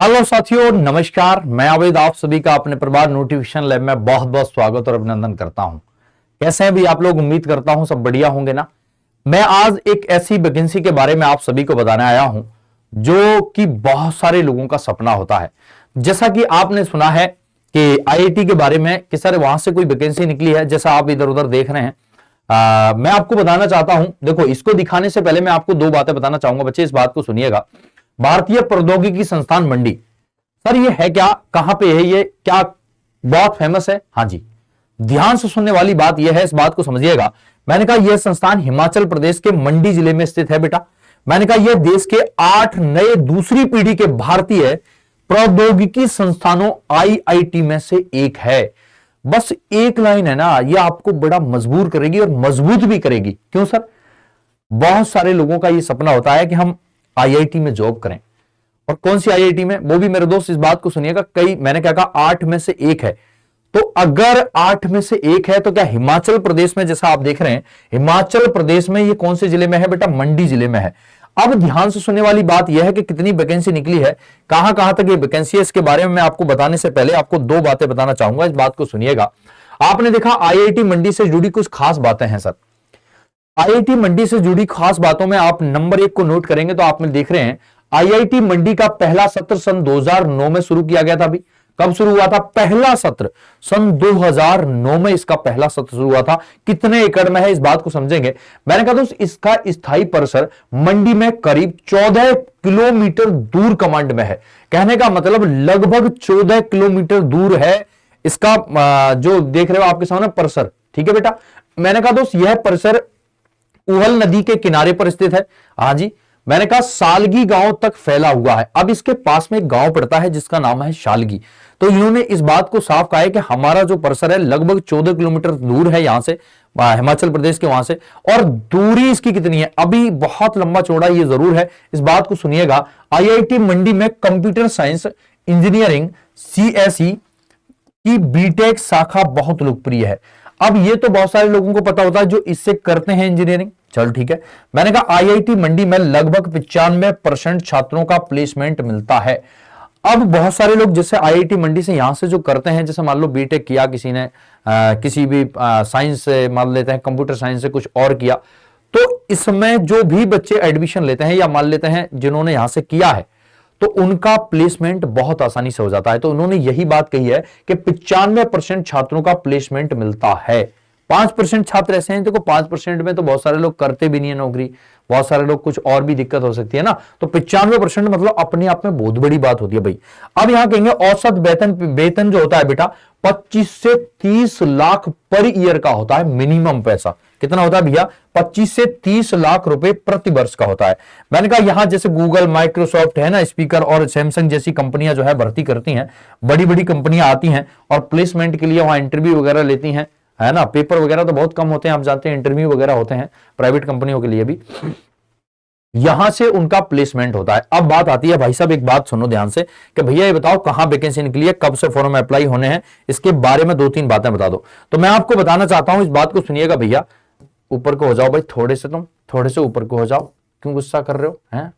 Hello साथियों, नमस्कार। मैं आवेद आप सभी का अपने प्रभात नोटिफिकेशन लैब में बहुत बहुत स्वागत और अभिनंदन करता हूं। कैसे हैं भी आप लोग? उम्मीद करता हूं सब बढ़िया होंगे ना। मैं आज एक ऐसी वैकेंसी के बारे में आप सभी को बताने आया हूं जो कि बहुत सारे लोगों का सपना होता है। जैसा कि आपने सुना है कि आईआईटी के बारे में कि सर वहां से कोई वैकेंसी निकली है, जैसा आप इधर उधर देख रहे हैं। मैं आपको बताना चाहता हूं, देखो इसको दिखाने से पहले मैं आपको दो बातें बताना चाहूंगा। बच्चे इस बात को सुनिएगा। भारतीय प्रौद्योगिकी संस्थान मंडी, सर ये है क्या, कहां पे है ये, क्या बहुत फेमस है? हाँ जी, ध्यान से सुनने वाली बात यह है, इस बात को समझिएगा। मैंने कहा यह संस्थान हिमाचल प्रदेश के मंडी जिले में स्थित है बेटा। मैंने कहा यह देश के 8 नए दूसरी पीढ़ी के भारतीय प्रौद्योगिकी संस्थानों आईआईटी में से एक है। बस एक लाइन है ना, यह आपको बड़ा मजबूर करेगी और मजबूत भी करेगी। क्यों सर? बहुत सारे लोगों का यह सपना होता है कि हम आईआईटी में जॉब करें। और कौन सी आईआईटी में? वो भी मेरे दोस्त इस बात को सुनिएगा, कई मैंने क्या कहा 8 में से एक है। तो अगर 8 में से एक है तो क्या हिमाचल प्रदेश में, जैसा आप देख रहे हैं हिमाचल प्रदेश में, ये कौन से जिले में है बेटा? मंडी जिले में है। अब ध्यान से सुनने वाली बात यह है कि कितनी वैकेंसी निकली है, कहां कहां तक ये वैकेंसी है, इसके बारे में मैं आपको बताने से पहले आपको दो बातें बताना चाहूंगा। इस बात को सुनिएगा। आपने देखा आईआईटी मंडी से जुड़ी कुछ खास बातें हैं सर। आईआईटी मंडी से जुड़ी खास बातों में आप नंबर 1 को नोट करेंगे तो आप में देख रहे हैं आईआईटी मंडी का पहला सत्र सन 2009 में शुरू किया गया था। अभी कब शुरू हुआ था? पहला सत्र सन 2009 में इसका पहला सत्र शुरू हुआ था। कितने एकड़ में है इस बात को समझेंगे। मैंने कहा दोस्त इसका स्थायी परिसर मंडी में करीब 14 किलोमीटर दूर कमांड में है। कहने का मतलब लगभग 14 किलोमीटर दूर है इसका जो देख रहे हो आपके सामने परिसर। ठीक है बेटा। मैंने कहा दोस्त यह परिसर उहल नदी के किनारे पर स्थित है। हाँ जी, मैंने कहा सालगी गांव तक फैला हुआ है। अब इसके पास में एक गांव पड़ता है जिसका नाम है शालगी। तो इन्होंने इस बात को साफ कहा है कि हमारा जो परिसर है लगभग 14 किलोमीटर दूर है यहां से, हिमाचल प्रदेश के वहां से। और दूरी इसकी कितनी है? अभी बहुत लंबा चौड़ा ये जरूर है, इस बात को सुनिएगा। आईआईटी मंडी में कंप्यूटर साइंस इंजीनियरिंग सीएसई की बीटेक शाखा बहुत लोकप्रिय है। अब ये तो बहुत सारे लोगों को पता होता है जो इससे करते हैं इंजीनियरिंग। चलो ठीक है। मैंने कहा आईआईटी मंडी में लगभग 95% छात्रों का प्लेसमेंट मिलता है। अब बहुत सारे लोग जैसे आईआईटी मंडी से यहां से जो करते हैं, जैसे मान लो बीटेक किया किसी ने, किसी भी साइंस से मान लेते हैं, कंप्यूटर साइंस से कुछ और किया, तो इसमें जो भी बच्चे एडमिशन लेते हैं या मान लेते हैं जिन्होंने यहां से किया है, तो उनका प्लेसमेंट बहुत आसानी से हो जाता है। तो उन्होंने यही बात कही है कि 95% छात्रों का प्लेसमेंट मिलता है। 5% छात्र ऐसे हैं, देखो 5% में तो बहुत सारे लोग करते भी नहीं है नौकरी, बहुत सारे लोग कुछ और भी दिक्कत हो सकती है ना। तो 95% मतलब अपने आप में बहुत बड़ी बात होती है भाई। अब यहां कहेंगे औसत वेतन जो होता है बेटा 25 से 30 लाख पर ईयर का होता है। मिनिमम पैसा कितना होता है भैया? 25 से 30 लाख रुपए प्रति वर्ष का होता है। मैंने कहा यहां जैसे गूगल, माइक्रोसॉफ्ट है ना, स्पीकर और सैमसंग जैसी कंपनियां जो है भर्ती करती हैं, बड़ी बड़ी कंपनियां आती हैं और प्लेसमेंट के लिए वहां इंटरव्यू वगैरह लेती हैं, है ना। पेपर वगैरह तो बहुत कम होते हैं, आप जानते हैं, इंटरव्यू वगैरह होते हैं प्राइवेट कंपनियों के लिए भी, यहां से उनका प्लेसमेंट होता है। अब बात आती है भाई साहब, एक बात सुनो ध्यान से कि भैया ये बताओ कहां वैकेंसी निकली है, कब से फॉर्म अप्लाई होने हैं, इसके बारे में 2-3 बातें बता दो। तो मैं आपको बताना चाहता हूं, इस बात को सुनिएगा भैया। ऊपर को हो जाओ भाई, थोड़े से तुम थोड़े से ऊपर को हो जाओ, क्यों गुस्सा कर रहे हो हैं?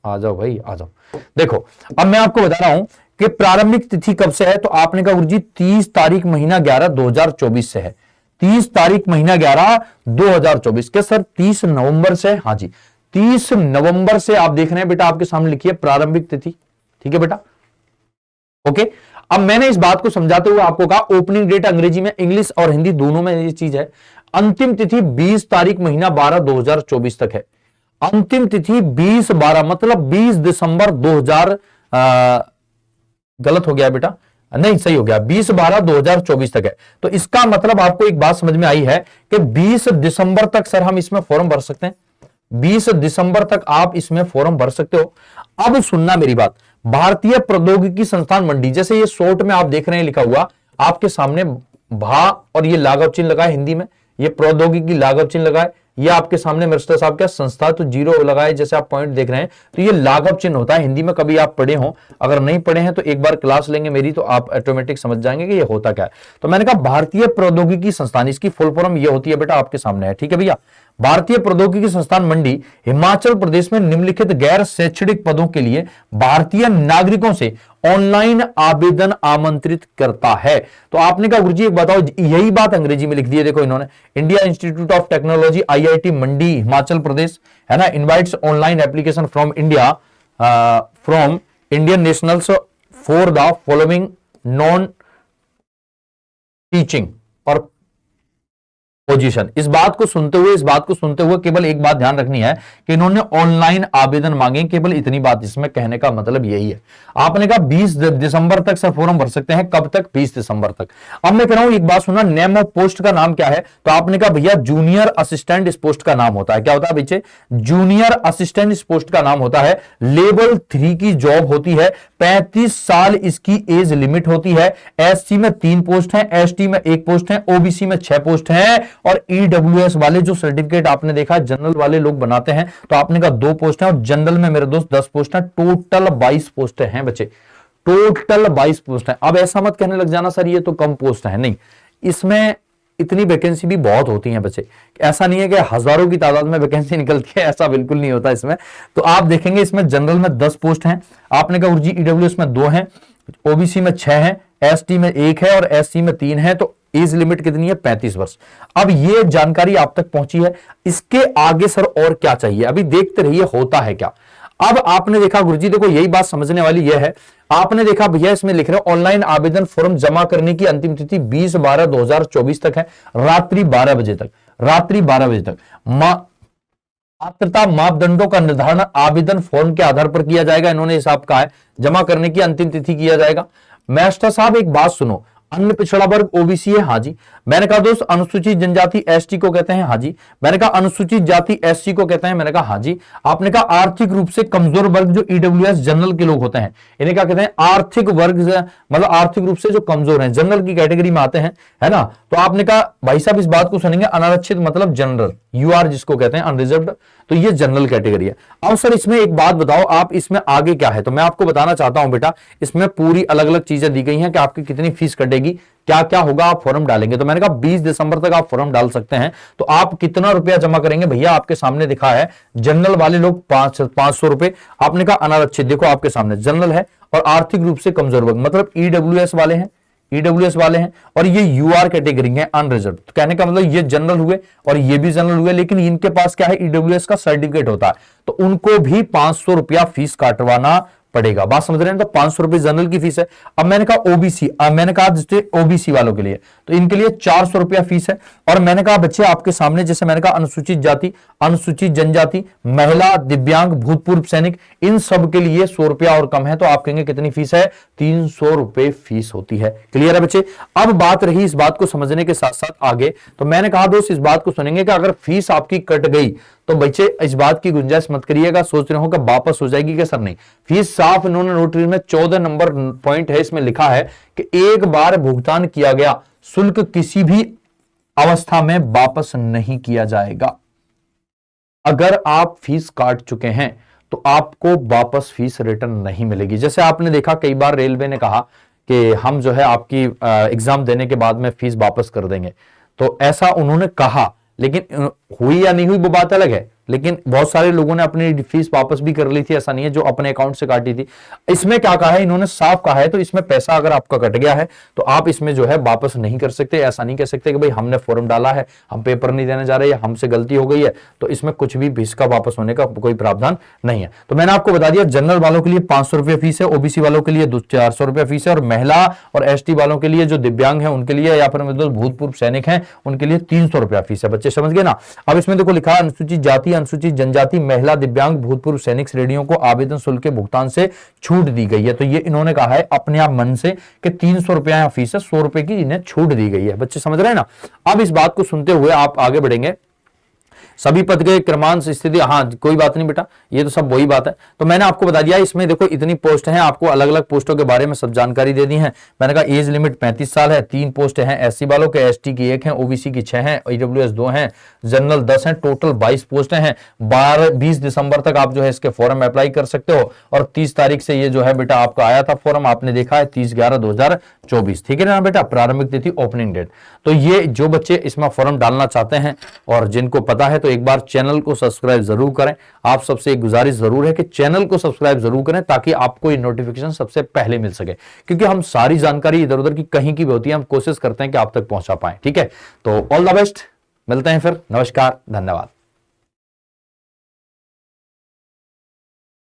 आ जाओ भाई आ जाओ। देखो अब मैं आपको बता रहा हूं कि प्रारंभिक तिथि कब से है। तो आपने कहा गुरुजी 30 तारीख महीना 11 2024 से है। 30 तारीख महीना 11 2024 के सर 30 नवंबर से? हाँ जी, 30 नवंबर से आप देख रहे हैं बेटा, आपके सामने लिखी है प्रारंभिक तिथि। ठीक है बेटा, ओके। अब मैंने इस बात को समझाते हुए आपको कहा ओपनिंग डेट अंग्रेजी में, इंग्लिश और हिंदी दोनों में ये चीज है। अंतिम तिथि 20 तारीख महीना 12 2024 तक है। अंतिम तिथि 20/12 मतलब 20 दिसंबर 2000, गलत हो गया बेटा, नहीं सही हो गया, 20/12/2024 तक है। तो इसका मतलब आपको एक बात समझ में आई है कि 20 दिसंबर तक सर हम इसमें फॉर्म भर सकते हैं। 20 दिसंबर तक आप इसमें फॉर्म भर सकते हो। अब सुनना मेरी बात, भारतीय प्रौद्योगिकी संस्थान मंडी, जैसे ये शॉर्ट में आप देख रहे हैं लिखा हुआ आपके सामने भा और ये लाघव चिन्ह लगा है हिंदी में, ये प्रौद्योगिकी लाघव चिन्ह लगा है, ये आपके सामने मिस्टर साहब क्या संस्था तो जीरो लगाए, जैसे आप पॉइंट देख रहे हैं, तो ये लाघव चिन्ह होता है हिंदी में। कभी आप पढ़े हो, अगर नहीं पढ़े हैं तो एक बार क्लास लेंगे मेरी तो आप ऑटोमेटिक समझ जाएंगे कि ये होता क्या है। तो मैंने कहा भारतीय प्रौद्योगिकी संस्थान, इसकी फुल फॉर्म ये होती है बेटा, आपके सामने है। ठीक है भैया, भारतीय प्रौद्योगिकी संस्थान मंडी हिमाचल प्रदेश में निम्नलिखित गैर शैक्षणिक पदों के लिए भारतीय नागरिकों से ऑनलाइन आवेदन आमंत्रित करता है। तो आपने कहा गुरुजी एक बताओ, यही बात अंग्रेजी में लिख दी है, देखो इन्होंने, India institute of technology IIT मंडी हिमाचल प्रदेश है ना, invites online application from Indian nationals for the following non teaching और पोजीशन। इस बात को सुनते हुए केवल एक बात ध्यान रखनी है कि इन्होंने ऑनलाइन आवेदन मांगे, केवल इतनी बात इसमें कहने का मतलब यही है। आपने कहा 20 दिसंबर तक सर फॉर्म भर सकते हैं, कब तक? 20 दिसंबर तक। अब मैं कह रहा हूं एक बात सुना, नेम ऑफ पोस्ट का नाम क्या है? तो आपने कहा भैया जूनियर असिस्टेंट इस पोस्ट का नाम होता है। क्या होता है बच्चे? जूनियर असिस्टेंट इस पोस्ट का नाम होता है। लेवल 3 की जॉब होती है, 35 साल इसकी एज लिमिट होती है। SC में 3 पोस्ट हैं, ST में 1 पोस्ट है, OBC में 6 पोस्ट हैं, और EWS वाले जो सर्टिफिकेट आपने देखा जनरल वाले लोग बनाते हैं, तो आपने कहा 2 पोस्ट हैं, और जनरल में मेरे दोस्त 10 पोस्ट हैं। टोटल 22 पोस्ट हैं बच्चे, टोटल 22 पोस्ट हैं। अब ऐसा मत कहने लग जाना सर ये तो कम पोस्ट है, नहीं, इसमें इतनी वैकेंसी भी बहुत होती है बच्चे। ऐसा नहीं है कि हजारों की तादाद में वैकेंसी निकलती है, ऐसा बिल्कुल नहीं होता इसमें। तो आप देखेंगे इसमें जनरल में 10 पोस्ट हैं, आपने कहा जी EWS में 2 हैं, OBC में 6 हैं, ST में 1 है और SC में 3 है। तो एज लिमिट कितनी है? 35 वर्ष। अब ये जानकारी आप तक पहुंची है, इसके आगे सर और क्या चाहिए? अभी देखते रहिए होता है क्या। अब आपने देखा गुरुजी, देखो यही बात समझने वाली यह है, आपने देखा भैया इसमें लिख रहे हो ऑनलाइन आवेदन फॉर्म जमा करने की अंतिम तिथि 20/12/2024 तक है, रात्रि 12 बजे तक, रात्रि 12 बजे तक। पात्रता मापदंडों का निर्धारण आवेदन फॉर्म के आधार पर किया जाएगा, इन्होंने हिसाब कहा है। जमा करने की अंतिम तिथि किया जाएगा। मास्टर साहब एक बात सुनो, अन्य पिछड़ा वर्ग OBC है, हाँ जी। मैंने कहा दोस्त अनुसूचित जनजाति ST को कहते हैं, हाँ जी। मैंने कहा अनुसूचित जाति SC को कहते हैं, मैंने कहा हाँ जी। आपने कहा आर्थिक रूप से कमजोर वर्ग जो EWS जनरल के लोग होते हैं, इन्हें क्या कहते हैं? आर्थिक वर्ग, मतलब आर्थिक रूप से जो कमजोर हैं, जनरल की कैटेगरी में आते हैं, है ना। तो आपने कहा भाई साहब इस बात को सुनेंगे, अनारक्षित मतलब जनरल, UR जिसको कहते हैं, अनरिजर्व्ड, तो ये जनरल कैटेगरी है। अब सर इसमें एक बात बताओ, आप इसमें आगे क्या है? तो मैं आपको बताना चाहता हूं बेटा, इसमें पूरी अलग अलग चीजें दी गई हैं कि आपकी कितनी फीस कटेगी, क्या क्या होगा, आप फॉर्म डालेंगे। तो मैंने कहा 20 दिसंबर तक आप फॉर्म डाल सकते हैं। तो आप कितना रुपया जमा करेंगे भैया? आपके सामने दिखा है, जनरल वाले लोग 500 रुपए। आपने कहा अनारक्षित, देखो आपके सामने जनरल है और आर्थिक रूप से कमजोर वर्ग मतलब EWS वाले हैं, EWS वाले हैं, और ये UR कैटेगरी है, अनरिजर्व। तो कहने का मतलब ये जनरल हुए और ये भी जनरल हुए, लेकिन इनके पास क्या है? EWS का सर्टिफिकेट होता है, तो उनको भी 500 रुपया फीस काटवाना पड़ेगा। बात समझ रहे हैं? तो 500 रुपए जनरल की फीस है। अब मैंने कहा OBC, मैंने कहा OBC वालों के लिए, तो इनके लिए 400 रुपया फीस है। और मैंने कहा बच्चे आपके सामने, जैसे मैंने कहा अनुसूचित जाति, अनुसूचित जनजाति, महिला, दिव्यांग, भूतपूर्व सैनिक, इन सब के लिए 100 रुपया और कम है। तो आप कहेंगे कितनी फीस है? 300 रुपए फीस होती है। क्लियर है बच्चे? अब बात रही इस बात को समझने के साथ साथ आगे, तो मैंने कहा दोस्त इस बात को सुनेंगे कि अगर फीस आपकी कट गई तो बच्चे इस बात की गुंजाइश मत करिएगा, सोच रहे हो कि वापस हो जाएगी क्या? सर नहीं, फीस साफ इन्होंने नोटिस में 14 नंबर पॉइंट है, इसमें लिखा है कि एक बार भुगतान किया गया शुल्क किसी भी अवस्था में वापस नहीं किया जाएगा। अगर आप फीस काट चुके हैं तो आपको वापस फीस रिटर्न नहीं मिलेगी। जैसे आपने देखा कई बार रेलवे ने कहा कि हम जो है आपकी एग्जाम देने के बाद में फीस वापस कर देंगे, तो ऐसा उन्होंने कहा, लेकिन हुई या नहीं हुई वो बात अलग है। लेकिन बहुत सारे लोगों ने अपनी फीस वापस भी कर ली थी, ऐसा नहीं है, जो अपने अकाउंट से काटी थी। इसमें क्या कहा है इन्होंने? साफ कहा है, तो इसमें पैसा अगर आपका कट गया है तो आप इसमें जो है वापस नहीं कर सकते। ऐसा नहीं कह सकते कि भाई हमने फॉर्म डाला है, हम पेपर नहीं देने जा रहे, या हमसे गलती हो गई है, तो इसमें कुछ भी फीस का वापस होने का कोई प्रावधान नहीं है। तो मैंने आपको बता दिया, जनरल वालों के लिए 500 रुपया फीस है, OBC वालों के लिए 400 रुपया फीस है, और महिला और ST वालों के लिए जो दिव्यांग है उनके लिए, या फिर मतलब भूतपूर्व सैनिक हैं उनके लिए 300 रुपया फीस है। बच्चे समझ गए ना? अब इसमें देखो लिखा है अनुसूचित जाति, अनुसूचित जनजाति, महिला, दिव्यांग, भूतपूर्व सैनिक श्रेणियों को आवेदन शुल्क के भुगतान से छूट दी गई है। तो ये इन्होंने कहा है अपने आप मन से कि 300 रुपया फीस है, 100 रुपए की इन्हें छूट दी गई है। बच्चे समझ रहे हैं ना? अब इस बात को सुनते हुए आप आगे बढ़ेंगे। सभी पद के क्रमांक स्थिति, हाँ कोई बात नहीं बेटा, ये तो सब वही बात है। तो मैंने आपको बता दिया, इसमें देखो इतनी पोस्ट हैं, आपको अलग अलग पोस्टों के बारे में सब जानकारी दे दी है। मैंने कहा एज लिमिट 35 साल है, 3 पोस्ट हैं SC वालों के, ST की 1 है, OBC की 6 है, EWS 2 हैं, जनरल 10 हैं, टोटल 22 पोस्टें हैं। 20 दिसंबर तक आप जो है इसके फॉर्म अप्लाई कर सकते हो, और 30 तारीख से ये जो है बेटा आपका आया था फॉर्म, आपने देखा है 30/11/2024, ठीक है ना बेटा, प्रारंभिक तिथि ओपनिंग डेट। तो ये जो बच्चे इसमें फॉर्म डालना चाहते हैं और जिनको पता है, तो तो एक बार चैनल को सब्सक्राइब जरूर करें। आप सबसे एक गुजारिश जरूर है कि चैनल को सब्सक्राइब जरूर करें ताकि आपको ये नोटिफिकेशन सबसे पहले मिल सके, क्योंकि हम सारी जानकारी इधर उधर की कहीं की भी होती है, हम कोशिश करते हैं कि आप तक पहुंचा पाए। ठीक है, तो ऑल द बेस्ट, मिलते हैं फिर। नमस्कार, धन्यवाद।